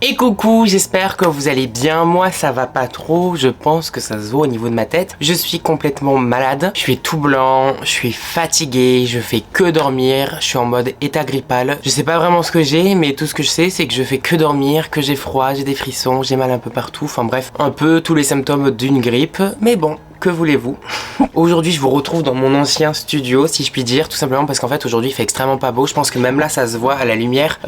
Et coucou, j'espère que vous allez bien. Moi ça va pas trop, je pense que ça se voit au niveau de ma tête. Je suis complètement malade, je suis tout blanc, je suis fatigué, je fais que dormir, je suis en mode état grippal. Je sais pas vraiment ce que j'ai, mais tout ce que je sais c'est que je fais que dormir, que j'ai froid, j'ai des frissons, j'ai mal un peu partout. Enfin bref, un peu tous les symptômes d'une grippe, mais bon. Que voulez-vous? Aujourd'hui je vous retrouve dans mon ancien studio, si je puis dire, tout simplement parce qu'en fait aujourd'hui il fait extrêmement pas beau. Je pense que même là ça se voit à la lumière.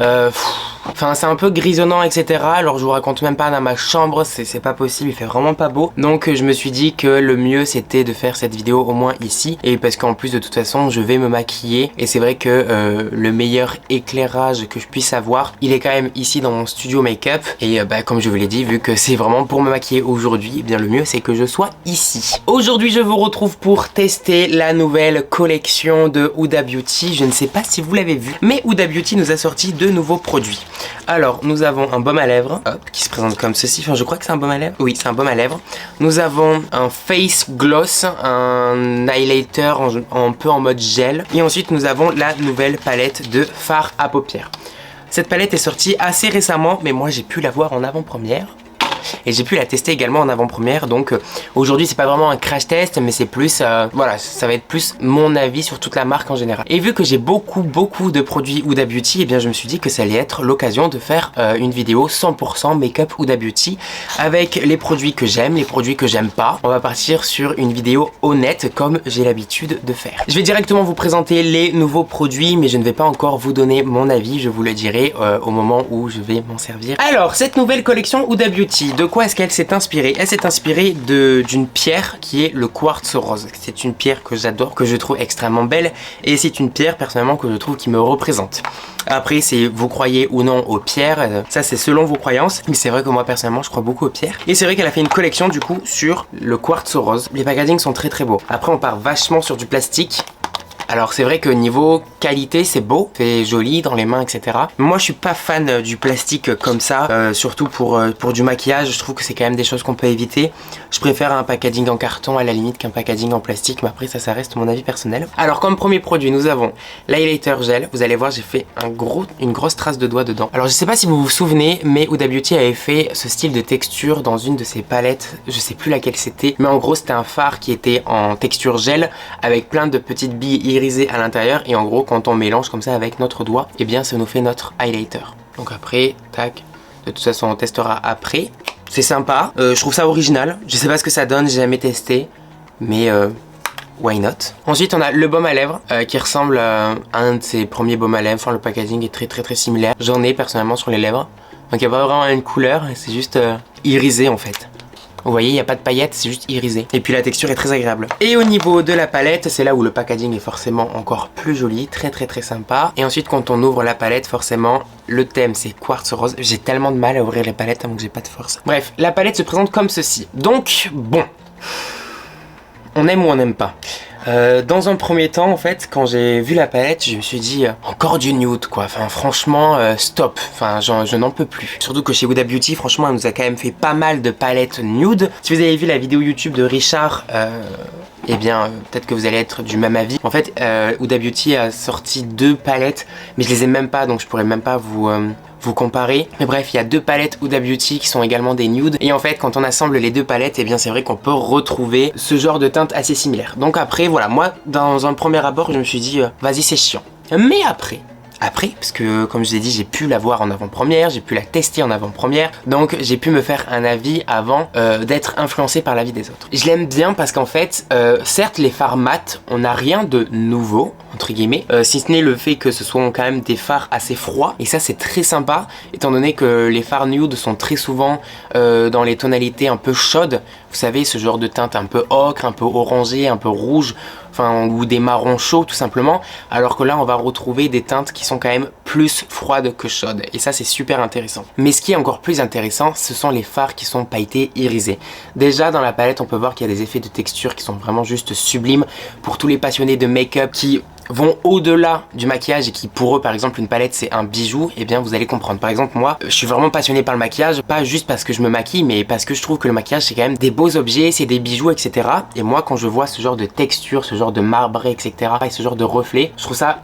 Enfin c'est un peu grisonnant etc. Alors je vous raconte même pas dans ma chambre, c'est pas possible, il fait vraiment pas beau. Donc je me suis dit que le mieux c'était de faire cette vidéo au moins ici. Et parce qu'en plus de toute façon je vais me maquiller. Et c'est vrai que le meilleur éclairage que je puisse avoir, il est quand même ici dans mon studio make-up. Et comme je vous l'ai dit, vu que c'est vraiment pour me maquiller aujourd'hui, eh bien le mieux c'est que je sois ici. Aujourd'hui je vous retrouve pour tester la nouvelle collection de Huda Beauty. Je ne sais pas si vous l'avez vu, mais Huda Beauty nous a sorti deux nouveaux produits. Alors nous avons un baume à lèvres, hop, qui se présente comme ceci. Enfin je crois que c'est un baume à lèvres. Oui, c'est un baume à lèvres. Nous avons un face gloss, un highlighter un peu en mode gel. Et ensuite nous avons la nouvelle palette de fard à paupières. Cette palette est sortie assez récemment, mais moi j'ai pu la voir en avant-première. Et j'ai pu la tester également en avant-première. Donc aujourd'hui c'est pas vraiment un crash test, mais c'est plus voilà, ça va être plus mon avis sur toute la marque en général. Et vu que j'ai beaucoup de produits Huda Beauty, et bien je me suis dit que ça allait être l'occasion de faire une vidéo 100% make-up Huda Beauty avec les produits que j'aime, les produits que j'aime pas. On va partir sur une vidéo honnête comme j'ai l'habitude de faire. Je vais directement vous présenter les nouveaux produits, mais je ne vais pas encore vous donner mon avis, je vous le dirai au moment où je vais m'en servir. Alors cette nouvelle collection Huda Beauty, de quoi est-ce qu'elle s'est inspirée? Elle s'est inspirée d'une pierre qui est le quartz rose. C'est une pierre que j'adore, que je trouve extrêmement belle, et c'est une pierre personnellement que je trouve qui me représente. Après c'est vous croyez ou non aux pierres, ça c'est selon vos croyances, mais c'est vrai que moi personnellement je crois beaucoup aux pierres. Et c'est vrai qu'elle a fait une collection du coup sur le quartz rose. Les packagings sont très beaux. Après on part vachement sur du plastique. Alors c'est vrai que niveau qualité c'est beau, c'est joli dans les mains etc. Moi je suis pas fan du plastique comme ça, surtout pour du maquillage. Je trouve que c'est quand même des choses qu'on peut éviter. Je préfère un packaging en carton à la limite qu'un packaging en plastique, mais après ça reste mon avis personnel. Alors comme premier produit nous avons l'highlighter gel. Vous allez voir j'ai fait une grosse trace de doigt dedans. Alors je sais pas si vous vous souvenez, mais Huda Beauty avait fait ce style de texture dans une de ses palettes, je sais plus laquelle c'était, mais en gros c'était un fard qui était en texture gel avec plein de petites billes irisées à l'intérieur, et en gros quand on mélange comme ça avec notre doigt, et bien ça nous fait notre highlighter. Donc après, tac, de toute façon on testera après. C'est sympa, je trouve ça original, je sais pas ce que ça donne, j'ai jamais testé, mais why not. Ensuite on a le baume à lèvres qui ressemble à un de ses premiers baumes à lèvres. Enfin le packaging est très similaire. J'en ai personnellement sur les lèvres, donc il n'y a pas vraiment une couleur, c'est juste irisé en fait. Vous voyez, il n'y a pas de paillettes, c'est juste irisé. Et puis la texture est très agréable. Et au niveau de la palette, c'est là où le packaging est forcément encore plus joli, très sympa. Et ensuite quand on ouvre la palette, forcément, le thème c'est quartz rose. J'ai tellement de mal à ouvrir les palettes, donc j'ai pas de force. Bref, la palette se présente comme ceci. Donc, bon, on aime ou on n'aime pas. Dans un premier temps en fait quand j'ai vu la palette je me suis dit encore du nude quoi, enfin franchement stop, enfin je n'en peux plus. Surtout que chez Huda Beauty franchement elle nous a quand même fait pas mal de palettes nude. Si vous avez vu la vidéo YouTube de Richard eh bien peut-être que vous allez être du même avis. En fait Huda Beauty a sorti deux palettes mais je les ai même pas, donc je pourrais même pas vous comparer. Mais bref, il y a deux palettes Huda Beauty qui sont également des nudes. Et en fait, quand on assemble les deux palettes, et bien c'est vrai qu'on peut retrouver ce genre de teinte assez similaire. Donc après, voilà, moi, dans un premier abord, je me suis dit, vas-y, c'est chiant. Mais après, parce que comme je vous ai dit, j'ai pu la voir en avant-première, j'ai pu la tester en avant-première, donc j'ai pu me faire un avis avant d'être influencé par l'avis des autres. Je l'aime bien parce qu'en fait, certes les fards mat, on n'a rien de nouveau, entre guillemets, si ce n'est le fait que ce soit quand même des fards assez froids, et ça c'est très sympa, étant donné que les fards nude sont très souvent dans les tonalités un peu chaudes, vous savez, ce genre de teinte un peu ocre, un peu orangé, un peu rouge, enfin, ou des marrons chauds tout simplement, alors que là on va retrouver des teintes qui sont quand même plus froides que chaudes, et ça c'est super intéressant. Mais ce qui est encore plus intéressant, ce sont les fards qui sont pailletés irisés. Déjà dans la palette on peut voir qu'il y a des effets de texture qui sont vraiment juste sublimes. Pour tous les passionnés de make-up qui vont au-delà du maquillage et qui pour eux par exemple une palette c'est un bijou, et bien vous allez comprendre. Par exemple moi je suis vraiment passionné par le maquillage, pas juste parce que je me maquille mais parce que je trouve que le maquillage c'est quand même des beaux objets, c'est des bijoux etc. Et moi quand je vois ce genre de texture, ce genre de marbré etc. et ce genre de reflet, je trouve ça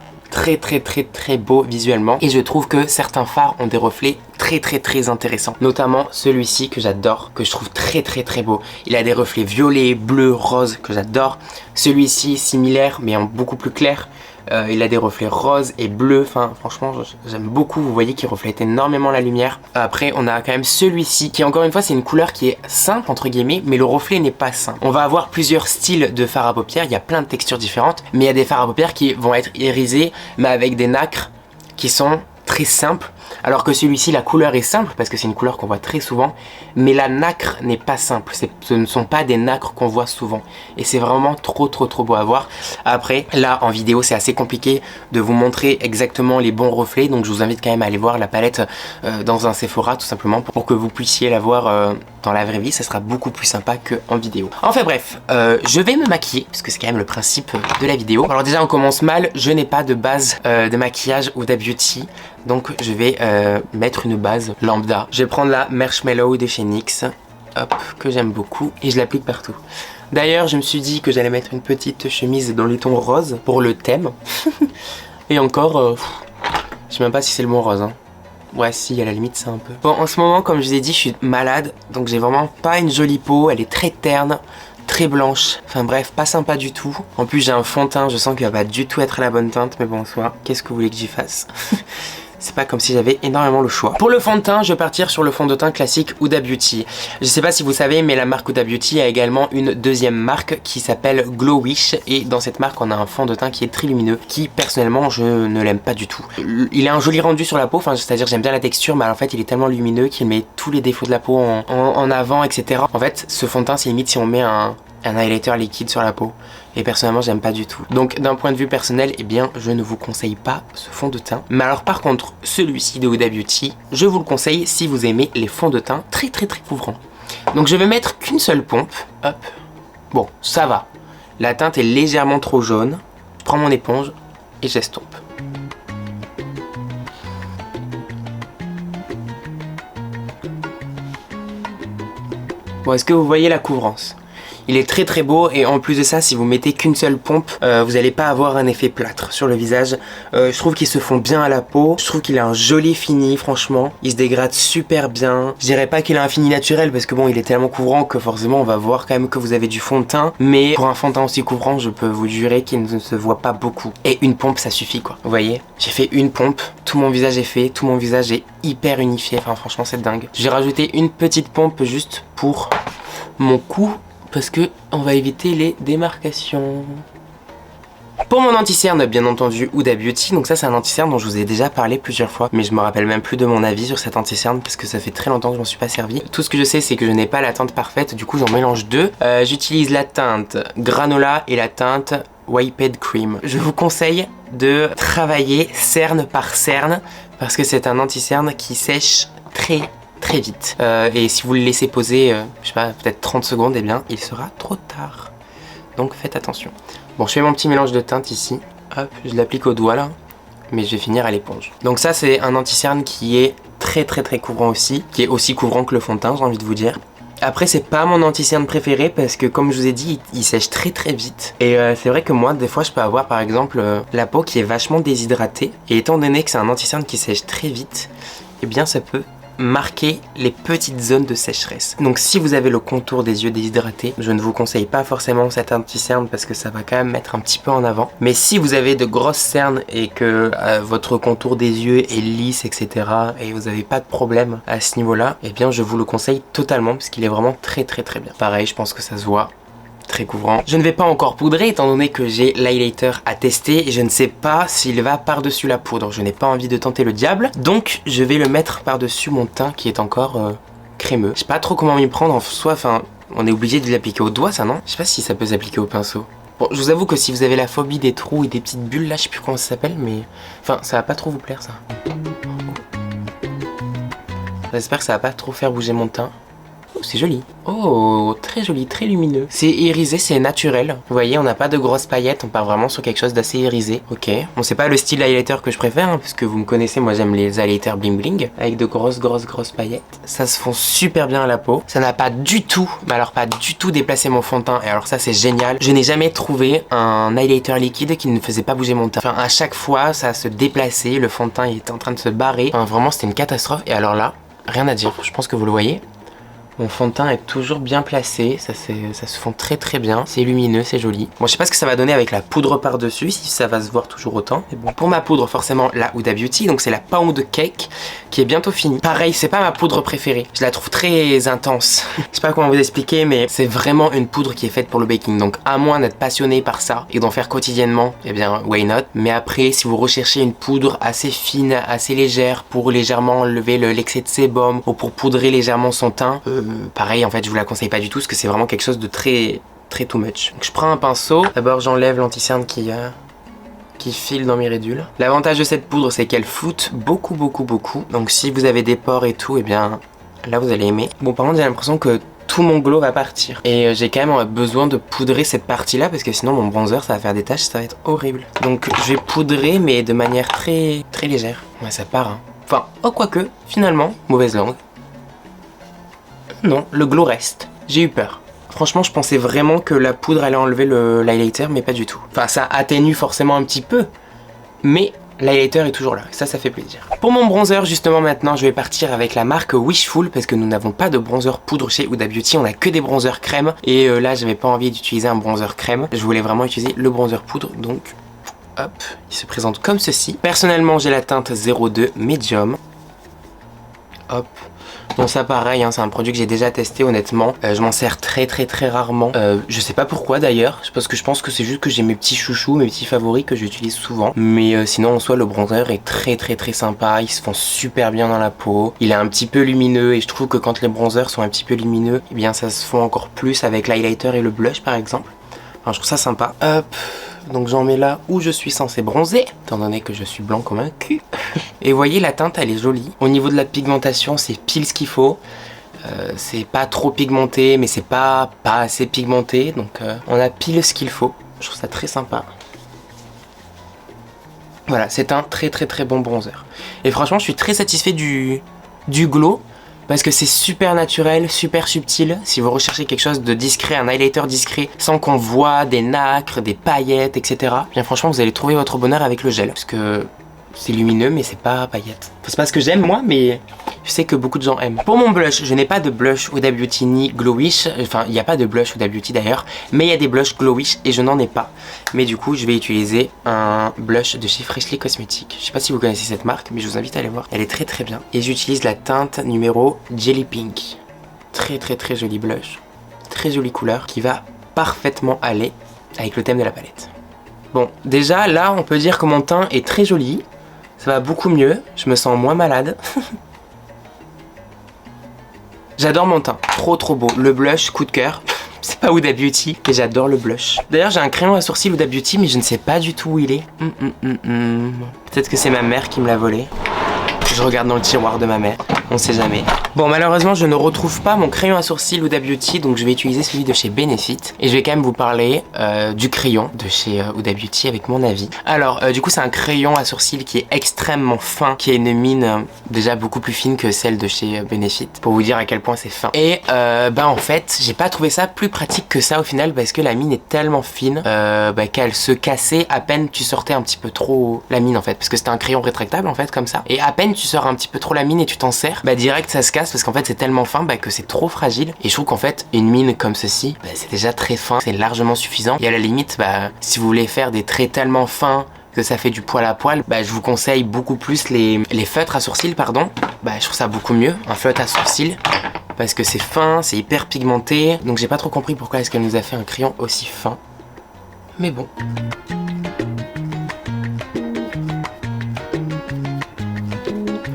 très beau visuellement et je trouve que certains fards ont des reflets très intéressants, notamment celui-ci que j'adore, que je trouve très beau. Il a des reflets violets, bleus, roses que j'adore. Celui-ci similaire mais en beaucoup plus clair. Il a des reflets roses et bleus, enfin franchement j'aime beaucoup, vous voyez qu'il reflète énormément la lumière. Après on a quand même celui-ci qui encore une fois c'est une couleur qui est simple entre guillemets mais le reflet n'est pas simple. On va avoir plusieurs styles de fard à paupières, il y a plein de textures différentes mais il y a des fards à paupières qui vont être irisés mais avec des nacres qui sont très simples, alors que celui-ci la couleur est simple parce que c'est une couleur qu'on voit très souvent mais la nacre n'est pas simple, ce ne sont pas des nacres qu'on voit souvent et c'est vraiment trop beau à voir. Après là en vidéo c'est assez compliqué de vous montrer exactement les bons reflets donc je vous invite quand même à aller voir la palette dans un Sephora tout simplement pour que vous puissiez la voir dans la vraie vie, ça sera beaucoup plus sympa qu'en vidéo. Enfin bref, je vais me maquiller parce que c'est quand même le principe de la vidéo. Alors déjà on commence mal, je n'ai pas de base de maquillage Huda Beauty donc je vais mettre une base lambda. Je vais prendre la Marshmallow de chez NYX, hop, que j'aime beaucoup et je l'applique partout. D'ailleurs je me suis dit que j'allais mettre une petite chemise dans les tons roses pour le thème et encore, je sais même pas si c'est le bon rose hein. Ouais si, à la limite c'est un peu. Bon en ce moment comme je vous ai dit je suis malade donc j'ai vraiment pas une jolie peau, elle est très terne, très blanche, enfin bref pas sympa du tout. En plus j'ai un fond de teint, je sens qu'il va pas du tout être la bonne teinte mais bon en soi, qu'est-ce que vous voulez que j'y fasse? C'est pas comme si j'avais énormément le choix. Pour le fond de teint, je vais partir sur le fond de teint classique Huda Beauty. Je sais pas si vous savez, mais la marque Huda Beauty a également une deuxième marque qui s'appelle Glow Wish. Et dans cette marque, on a un fond de teint qui est très lumineux, qui personnellement, je ne l'aime pas du tout. Il a un joli rendu sur la peau, enfin, c'est-à-dire j'aime bien la texture, mais en fait, il est tellement lumineux qu'il met tous les défauts de la peau en avant, etc. En fait, ce fond de teint, c'est limite si on met un highlighter liquide sur la peau et personnellement j'aime pas du tout. Donc d'un point de vue personnel, eh bien je ne vous conseille pas ce fond de teint. Mais alors par contre celui-ci de Huda Beauty, je vous le conseille si vous aimez les fonds de teint très couvrants. Donc je vais mettre qu'une seule pompe, hop. Bon ça va, la teinte est légèrement trop jaune. Je prends mon éponge et j'estompe. Bon, est-ce que vous voyez la couvrance? Il est très beau et en plus de ça, si vous mettez qu'une seule pompe, vous n'allez pas avoir un effet plâtre sur le visage. Je trouve qu'il se fond bien à la peau. Je trouve qu'il a un joli fini, franchement. Il se dégrade super bien. Je dirais pas qu'il a un fini naturel parce que bon, il est tellement couvrant que forcément on va voir quand même que vous avez du fond de teint. Mais pour un fond de teint aussi couvrant, je peux vous jurer qu'il ne se voit pas beaucoup. Et une pompe, ça suffit quoi. Vous voyez, j'ai fait une pompe, tout mon visage est fait, tout mon visage est hyper unifié. Enfin franchement, c'est dingue. J'ai rajouté une petite pompe juste pour mon cou. Parce que on va éviter les démarcations. Pour mon anti-cerne, bien entendu, Huda Beauty. Donc ça c'est un anti-cerne dont je vous ai déjà parlé plusieurs fois. Mais je me rappelle même plus de mon avis sur cet anti-cerne parce que ça fait très longtemps que je m'en suis pas servi. Tout ce que je sais c'est que je n'ai pas la teinte parfaite. Du coup j'en mélange deux. J'utilise la teinte Granola et la teinte Wiped Cream. Je vous conseille de travailler cerne par cerne parce que c'est un anti-cerne qui sèche très vite. Et si vous le laissez poser, je sais pas, peut-être 30 secondes, eh bien, il sera trop tard. Donc faites attention. Bon, je fais mon petit mélange de teinte ici. Hop, je l'applique au doigt là. Mais je vais finir à l'éponge. Donc ça, c'est un anti-cerne qui est très couvrant aussi. Qui est aussi couvrant que le fond de teint, j'ai envie de vous dire. Après, c'est pas mon anti-cerne préféré parce que, comme je vous ai dit, il sèche très vite. Et c'est vrai que moi, des fois, je peux avoir, par exemple, la peau qui est vachement déshydratée. Et étant donné que c'est un anti-cerne qui sèche très vite, eh bien, ça peut marquer les petites zones de sécheresse. Donc si vous avez le contour des yeux déshydratés, je ne vous conseille pas forcément cet anti-cerne parce que ça va quand même mettre un petit peu en avant. Mais si vous avez de grosses cernes et que votre contour des yeux est lisse, etc. et vous n'avez pas de problème à ce niveau-là, eh bien je vous le conseille totalement parce qu'il est vraiment très bien. Pareil, je pense que ça se voit. Très couvrant. Je ne vais pas encore poudrer étant donné que j'ai l'highlighter à tester et je ne sais pas s'il va par-dessus la poudre. Je n'ai pas envie de tenter le diable. Donc je vais le mettre par-dessus mon teint qui est encore crémeux. Je sais pas trop comment m'y prendre en soi. Enfin, on est obligé de l'appliquer au doigt ça non? Je sais pas si ça peut s'appliquer au pinceau. Bon, je vous avoue que si vous avez la phobie des trous et des petites bulles là, je sais plus comment ça s'appelle mais... Enfin, ça va pas trop vous plaire ça. J'espère que ça va pas trop faire bouger mon teint. Oh, c'est joli. Oh, très joli, très lumineux. C'est irisé, c'est naturel. Vous voyez, on n'a pas de grosses paillettes, on part vraiment sur quelque chose d'assez irisé. Ok. Bon, c'est pas le style highlighter que je préfère, hein, parce que vous me connaissez, moi j'aime les highlighters bling bling, avec de grosses paillettes. Ça se fond super bien à la peau. Ça n'a pas du tout, mais alors pas du tout déplacé mon fond de teint. Et alors ça, c'est génial. Je n'ai jamais trouvé un highlighter liquide qui ne faisait pas bouger mon teint. Enfin, à chaque fois, ça se déplaçait, le fond de teint il était en train de se barrer. Enfin, vraiment, c'était une catastrophe. Et alors là, rien à dire. Je pense que vous le voyez. Mon fond de teint est toujours bien placé, ça se fond très bien, c'est lumineux, c'est joli. Bon, je sais pas ce que ça va donner avec la poudre par-dessus, si ça va se voir toujours autant. Mais bon, pour ma poudre, forcément, la Huda Beauty, donc c'est la Pound Cake, qui est bientôt finie. Pareil, c'est pas ma poudre préférée, je la trouve très intense. Je sais pas comment vous expliquer, mais c'est vraiment une poudre qui est faite pour le baking. Donc, à moins d'être passionné par ça et d'en faire quotidiennement, eh bien, why not. Mais après, si vous recherchez une poudre assez fine, assez légère, pour légèrement enlever l'excès de sébum, ou pour poudrer légèrement son teint, pareil, en fait, je vous la conseille pas du tout parce que c'est vraiment quelque chose de très too much. Donc, je prends un pinceau. D'abord, j'enlève l'anti-cerne qui file dans mes ridules. L'avantage de cette poudre, c'est qu'elle floute beaucoup. Donc, si vous avez des pores et tout, eh bien, là, vous allez aimer. Bon, par contre, j'ai l'impression que tout mon glow va partir. Et j'ai quand même besoin de poudrer cette partie-là parce que sinon, mon bronzer, ça va faire des taches, ça va être horrible. Donc, je vais poudrer, mais de manière très légère. Ouais, ça part, hein. Enfin, oh, quoique, finalement, mauvaise langue. Non, le glow reste. J'ai eu peur. Franchement, je pensais vraiment que la poudre allait enlever l'highlighter, mais pas du tout. Enfin, ça atténue forcément un petit peu, mais l'highlighter est toujours là. Ça fait plaisir. Pour mon bronzer, justement, maintenant, je vais partir avec la marque Wishful, parce que nous n'avons pas de bronzer poudre chez Huda Beauty, on a que des bronzers crème. Et là, j'avais pas envie d'utiliser un bronzer crème. Je voulais vraiment utiliser le bronzer poudre, donc hop, il se présente comme ceci. Personnellement, j'ai la teinte 02 Medium. Hop. Bon, ça pareil, hein, c'est un produit que j'ai déjà testé honnêtement. Je m'en sers très rarement. Je sais pas pourquoi d'ailleurs, parce que je pense que c'est juste que j'ai mes petits chouchous, mes petits favoris que j'utilise souvent. Mais sinon en soi le bronzer est très sympa, il se fond super bien dans la peau. Il est un petit peu lumineux et je trouve que quand les bronzers sont un petit peu lumineux, eh bien ça se fond encore plus avec l'highlighter et le blush par exemple. Enfin, je trouve ça sympa. Hop. Donc j'en mets là où je suis censé bronzer, étant donné que je suis blanc comme un cul. Et vous voyez, la teinte elle est jolie. Au niveau de la pigmentation, c'est pile ce qu'il faut. C'est pas trop pigmenté, mais c'est pas assez pigmenté. Donc on a pile ce qu'il faut. Je trouve ça très sympa. Voilà, c'est un très bon bronzer. Et franchement, je suis très satisfait du glow. Parce que c'est super naturel, super subtil. Si vous recherchez quelque chose de discret, un highlighter discret, sans qu'on voit des nacres, des paillettes, etc. Bien franchement, vous allez trouver votre bonheur avec le gel. Parce que c'est lumineux, mais c'est pas paillettes. Enfin, c'est pas ce que j'aime moi, mais je sais que beaucoup de gens aiment. Pour mon blush, je n'ai pas de blush Huda Beauty ni Glowish. Enfin, il n'y a pas de blush Huda Beauty d'ailleurs. Mais il y a des blushs Glowish et je n'en ai pas. Mais du coup, je vais utiliser un blush de chez Freshly Cosmetics. Je sais pas si vous connaissez cette marque, mais je vous invite à aller voir. Elle est très bien. Et j'utilise la teinte numéro Jelly Pink. Très joli blush. Très jolie couleur qui va parfaitement aller avec le thème de la palette. Bon, déjà là, on peut dire que mon teint est très joli. Ça va beaucoup mieux. Je me sens moins malade. J'adore mon teint. Trop beau. Le blush, coup de cœur. C'est pas Huda Beauty, mais j'adore le blush. D'ailleurs, j'ai un crayon à sourcils Huda Beauty, mais je ne sais pas du tout où il est. Peut-être que c'est ma mère qui me l'a volé. Je regarde dans le tiroir de ma mère, on sait jamais. Bon, malheureusement, je ne retrouve pas mon crayon à sourcils Huda Beauty, donc je vais utiliser celui de chez Benefit. Et je vais quand même vous parler du crayon de chez Huda Beauty avec mon avis. Alors, du coup, c'est un crayon à sourcils qui est extrêmement fin, qui a une mine déjà beaucoup plus fine que celle de chez Benefit, pour vous dire à quel point c'est fin. Et en fait, j'ai pas trouvé ça plus pratique que ça au final, parce que la mine est tellement fine qu'elle se cassait à peine tu sortais un petit peu trop la mine en fait, parce que c'était un crayon rétractable en fait, comme ça. Et à peine tu sors un petit peu trop la mine et tu t'en sers, direct ça se casse parce qu'en fait c'est tellement fin que c'est trop fragile. Et je trouve qu'en fait une mine comme ceci, c'est déjà très fin, c'est largement suffisant. Et à la limite, si vous voulez faire des traits tellement fins que ça fait du poil à poil, je vous conseille beaucoup plus les feutres à sourcils, pardon. Je trouve ça beaucoup mieux, un feutre à sourcils, parce que c'est fin, c'est hyper pigmenté. Donc j'ai pas trop compris pourquoi est-ce qu'elle nous a fait un crayon aussi fin. Mais bon.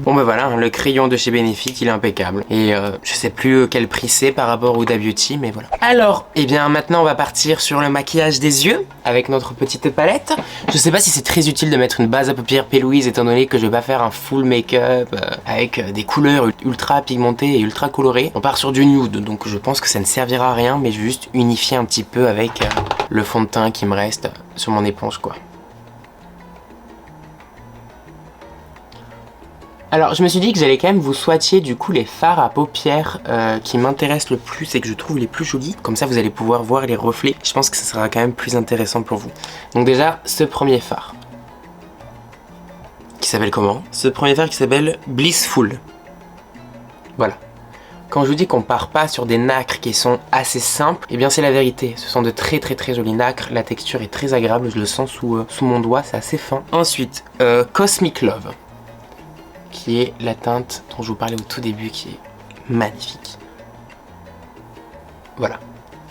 Bon, Bon bah voilà, le crayon de chez Benefit, il est impeccable. Et je sais plus quel prix c'est par rapport au Huda Beauty, mais voilà. Alors, et bien maintenant on va partir sur le maquillage des yeux avec notre petite palette. Je sais pas si c'est très utile de mettre une base à paupières P. Louise étant donné que je vais pas faire un full make-up avec des couleurs ultra pigmentées et ultra colorées. On part sur du nude, donc je pense que ça ne servira à rien, mais je vais juste unifier un petit peu avec le fond de teint qui me reste sur mon éponge quoi. Alors je me suis dit que j'allais quand même vous swatcher du coup les fards à paupières qui m'intéressent le plus et que je trouve les plus jolis. Comme ça vous allez pouvoir voir les reflets. Je pense que ça sera quand même plus intéressant pour vous. Donc déjà ce premier fard. Qui s'appelle comment? Ce premier fard qui s'appelle Blissful. Voilà. Quand je vous dis qu'on part pas sur des nacres qui sont assez simples, eh bien c'est la vérité. Ce sont de très jolis nacres. La texture est très agréable, je le sens sous mon doigt, c'est assez fin. Ensuite, Cosmic Love. Qui est la teinte dont je vous parlais au tout début, qui est magnifique. Voilà.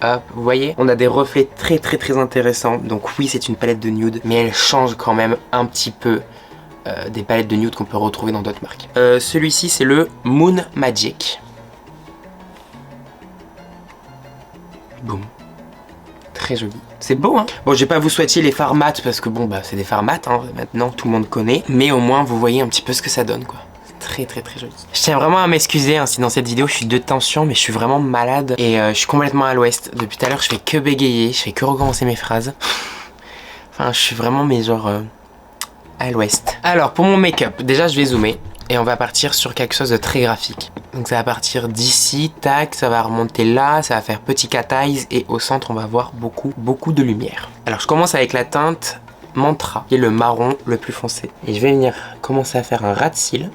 Hop, vous voyez, on a des reflets très intéressants. Donc oui, c'est une palette de nude, mais elle change quand même un petit peu des palettes de nude qu'on peut retrouver dans d'autres marques. Celui-ci, c'est le Moon Magic. Boum. Très joli. C'est beau hein. Bon je vais pas vous swatcher les fards mat parce que bon bah c'est des fards mat hein, maintenant tout le monde connaît. Mais au moins vous voyez un petit peu ce que ça donne quoi. C'est très joli. Je tiens vraiment à m'excuser hein, si dans cette vidéo je suis de tension mais je suis vraiment malade. Et je suis complètement à l'ouest. Depuis tout à l'heure je fais que bégayer, je fais que recommencer mes phrases. Enfin je suis vraiment mais genre à l'ouest. Alors pour mon make-up, déjà je vais zoomer. Et on va partir sur quelque chose de très graphique. Donc ça va partir d'ici, tac, ça va remonter là, ça va faire petit cat eyes et au centre on va avoir beaucoup de lumière. Alors je commence avec la teinte Mantra, qui est le marron le plus foncé. Et je vais venir commencer à faire un ras de cils.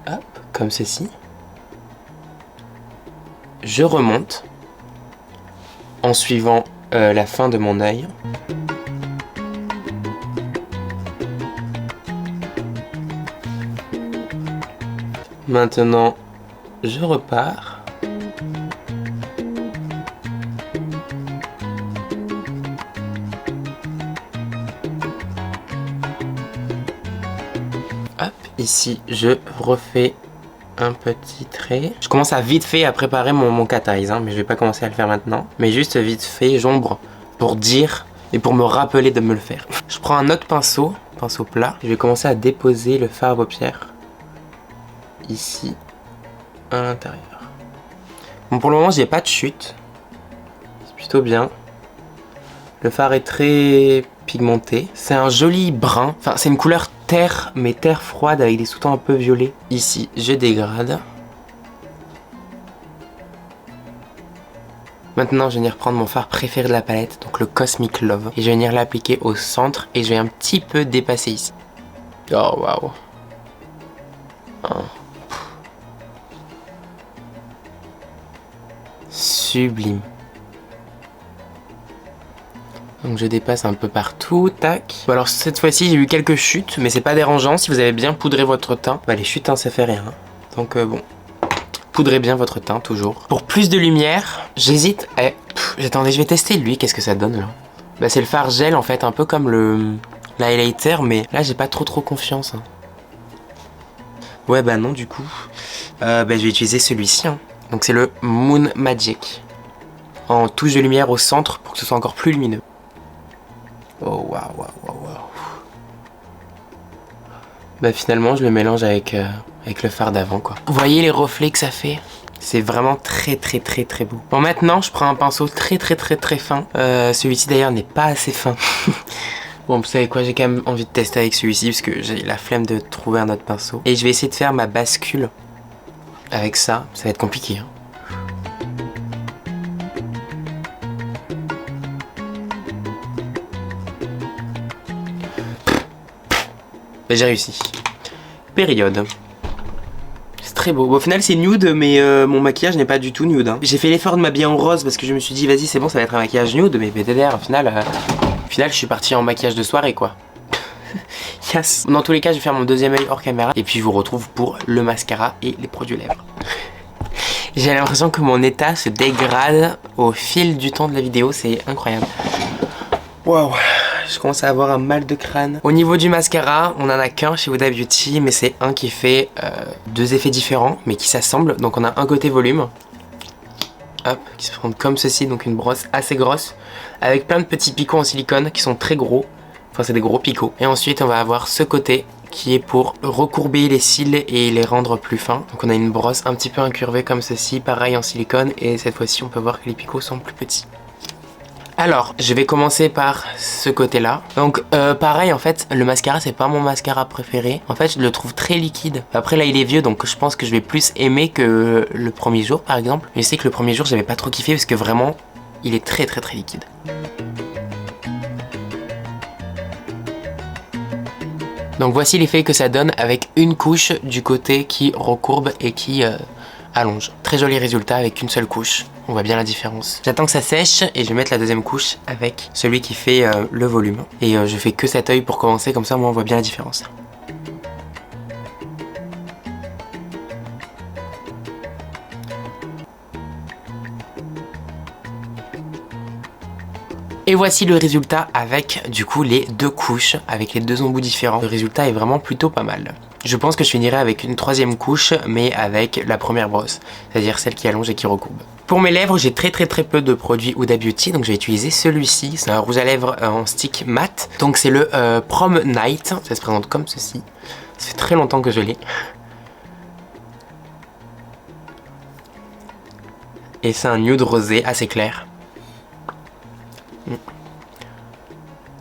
Hop, comme ceci. Je remonte en suivant la fin de mon œil. Maintenant, je repars. Hop, ici, je refais un petit trait. Je commence à vite fait à préparer mon cat eyes, hein, mais je vais pas commencer à le faire maintenant. Mais juste vite fait, j'ombre pour dire et pour me rappeler de me le faire. Je prends un autre pinceau plat. Je vais commencer à déposer le fard à paupières. Ici, à l'intérieur. Bon, pour le moment, j'ai pas de chute. C'est plutôt bien. Le fard est très pigmenté. C'est un joli brun. Enfin, c'est une couleur terre, mais terre froide avec des sous-tons un peu violets. Ici, je dégrade. Maintenant, je vais venir prendre mon fard préféré de la palette, donc le Cosmic Love. Et je vais venir l'appliquer au centre et je vais un petit peu dépasser ici. Oh, waouh. Oh. Sublime. Donc je dépasse un peu partout, tac. Bon, alors cette fois-ci j'ai eu quelques chutes, mais c'est pas dérangeant si vous avez bien poudré votre teint. Bah les chutes hein, ça fait rien. Donc bon, poudrez bien votre teint toujours. Pour plus de lumière, j'hésite. Attendez, je vais tester lui, qu'est-ce que ça donne là? Bah c'est le fard gel en fait, un peu comme le highlighter, mais là j'ai pas trop confiance. Hein. Ouais bah non du coup. Bah je vais utiliser celui-ci. Hein. Donc c'est le Moon Magic. En touche de lumière au centre pour que ce soit encore plus lumineux. Oh waouh. Bah finalement je le mélange avec le fard d'avant quoi. Vous voyez les reflets que ça fait? C'est vraiment très beau. Bon maintenant je prends un pinceau très fin. Celui-ci d'ailleurs n'est pas assez fin. Bon vous savez quoi, j'ai quand même envie de tester avec celui-ci parce que j'ai la flemme de trouver un autre pinceau. Et je vais essayer de faire ma bascule. Avec ça va être compliqué. Hein. Ben, j'ai réussi. Période. C'est très beau. Bon, au final c'est nude mais mon maquillage n'est pas du tout nude. Hein. J'ai fait l'effort de m'habiller en rose parce que je me suis dit vas-y c'est bon ça va être un maquillage nude. Mais PTDR au final je suis parti en maquillage de soirée quoi. Yes. Dans tous les cas je vais faire mon deuxième œil hors caméra. Et puis je vous retrouve pour le mascara et les produits lèvres. J'ai l'impression que mon état se dégrade au fil du temps de la vidéo. C'est incroyable. Waouh. je commence à avoir un mal de crâne. Au niveau du mascara, on en a qu'un chez Huda Beauty, mais c'est un qui fait deux effets différents, mais qui s'assemblent. Donc on a un côté volume, hop, qui se présente comme ceci, donc une brosse assez grosse, avec plein de petits picots en silicone qui sont très gros. Enfin c'est des gros picots. Et ensuite on va avoir ce côté qui est pour recourber les cils et les rendre plus fins. Donc on a une brosse un petit peu incurvée comme ceci, pareil en silicone, et cette fois-ci on peut voir que les picots sont plus petits. Alors, je vais commencer par ce côté-là. Donc, pareil, en fait, le mascara, c'est pas mon mascara préféré. En fait, je le trouve très liquide. Après, là, il est vieux, donc je pense que je vais plus aimer que le premier jour, par exemple. Mais je sais que le premier jour, j'avais pas trop kiffé parce que vraiment, il est très liquide. Donc, voici l'effet que ça donne avec une couche du côté qui recourbe et qui allonge. Très joli résultat avec une seule couche. On voit bien la différence. J'attends que ça sèche et je vais mettre la deuxième couche avec celui qui fait le volume. Et je fais que cet œil pour commencer, comme ça moi on voit bien la différence. Et voici le résultat avec du coup les deux couches, avec les deux embouts différents. Le résultat est vraiment plutôt pas mal. Je pense que je finirai avec une troisième couche, mais avec la première brosse, c'est-à-dire celle qui allonge et qui recourbe. Pour mes lèvres, j'ai très peu de produits Huda Beauty, donc je vais utiliser celui-ci. C'est un rouge à lèvres en stick mat. Donc c'est le Prom Night, ça se présente comme ceci. Ça fait très longtemps que je l'ai. Et c'est un nude rosé assez clair.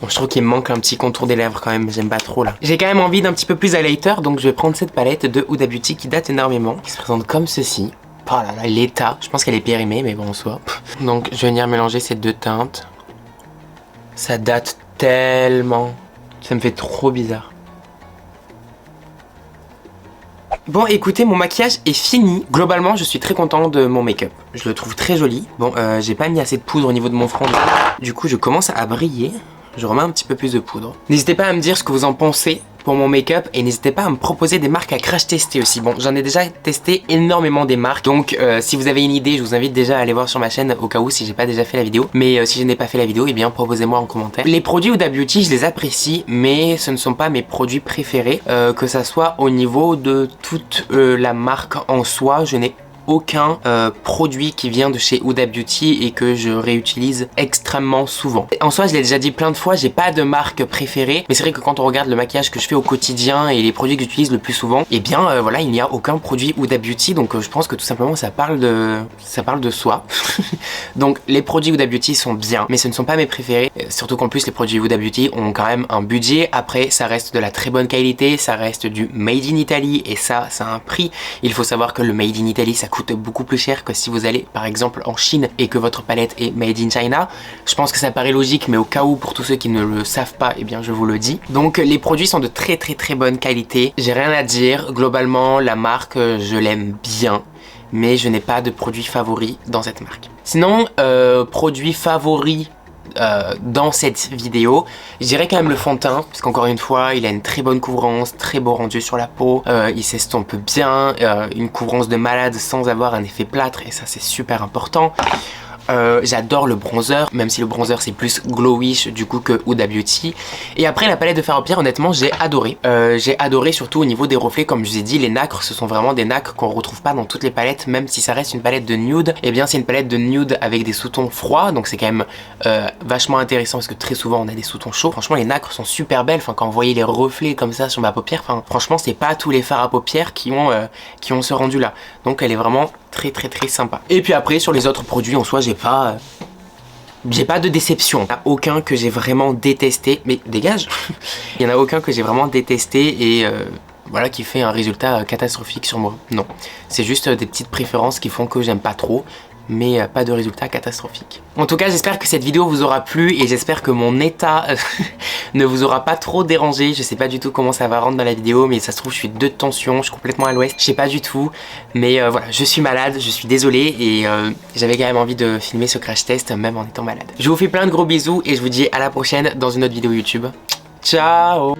Bon, je trouve qu'il me manque un petit contour des lèvres quand même, j'aime pas trop là. J'ai quand même envie d'un petit peu plus highlighter, donc je vais prendre cette palette de Huda Beauty qui date énormément, qui se présente comme ceci. Oh là là, l'état, je pense qu'elle est périmée, mais bon, en soi. Donc je vais venir mélanger ces deux teintes. Ça date tellement, ça me fait trop bizarre. Bon, écoutez, mon maquillage est fini. Globalement, je suis très content de mon make-up. Je le trouve très joli. Bon, j'ai pas mis assez de poudre au niveau de mon front. Du coup, je commence à briller. Je remets un petit peu plus de poudre. N'hésitez pas à me dire ce que vous en pensez pour mon make-up et n'hésitez pas à me proposer des marques à crash tester aussi. Bon, j'en ai déjà testé énormément des marques, donc si vous avez une idée, je vous invite déjà à aller voir sur ma chaîne au cas où si j'ai pas déjà fait la vidéo. Mais si je n'ai pas fait la vidéo, eh bien proposez-moi en commentaire. Les produits Huda Beauty, je les apprécie, mais ce ne sont pas mes produits préférés, que ça soit au niveau de toute la marque en soi. Je n'ai aucun produit qui vient de chez Huda Beauty et que je réutilise extrêmement souvent. En soi, je l'ai déjà dit plein de fois, j'ai pas de marque préférée, mais c'est vrai que quand on regarde le maquillage que je fais au quotidien et les produits que j'utilise le plus souvent, et bien voilà, il n'y a aucun produit Huda Beauty, donc je pense que tout simplement ça parle de soi. Donc les produits Huda Beauty sont bien, mais ce ne sont pas mes préférés, surtout qu'en plus les produits Huda Beauty ont quand même un budget. Après, ça reste de la très bonne qualité, ça reste du made in Italy et ça a un prix. Il faut savoir que le made in Italy, ça coûte beaucoup plus cher que si vous allez par exemple en Chine et que votre palette est made in China. Je pense que ça paraît logique, mais au cas où, pour tous ceux qui ne le savent pas, eh bien je vous le dis. Donc les produits sont de très bonne qualité. J'ai rien à dire, globalement la marque je l'aime bien, mais je n'ai pas de produit favori dans cette marque. Sinon, produit favori dans cette vidéo, je dirais quand même le fond de teint, parce qu'encore une fois il a une très bonne couvrance, très beau rendu sur la peau, il s'estompe bien, une couvrance de malade sans avoir un effet plâtre, et ça c'est super important. J'adore le bronzer, même si le bronzer c'est plus glowish du coup que Huda Beauty. Et après la palette de fard à paupières, honnêtement j'ai adoré. J'ai adoré surtout au niveau des reflets, comme je vous ai dit, les nacres ce sont vraiment des nacres qu'on retrouve pas dans toutes les palettes, même si ça reste une palette de nude. Et bien c'est une palette de nude avec des sous-tons froids, donc c'est quand même vachement intéressant parce que très souvent on a des sous-tons chauds. Franchement les nacres sont super belles, enfin quand vous voyez les reflets comme ça sur ma paupière, enfin franchement c'est pas tous les fards à paupières qui ont ce rendu là. Donc elle est vraiment très sympa. Et puis après sur les autres produits en soi j'ai pas de déception. Il n'y en a aucun que j'ai vraiment détesté, mais dégage. Il n'y en a aucun que j'ai vraiment détesté et voilà, qui fait un résultat catastrophique sur moi. Non, c'est juste des petites préférences qui font que j'aime pas trop, mais pas de résultat catastrophique. En tout cas, j'espère que cette vidéo vous aura plu et j'espère que mon état ne vous aura pas trop dérangé. Je sais pas du tout comment ça va rendre dans la vidéo, mais ça se trouve je suis de tension, je suis complètement à l'ouest, je sais pas du tout. Mais voilà, je suis malade, je suis désolé et j'avais quand même envie de filmer ce crash test même en étant malade. Je vous fais plein de gros bisous et je vous dis à la prochaine dans une autre vidéo YouTube. Ciao!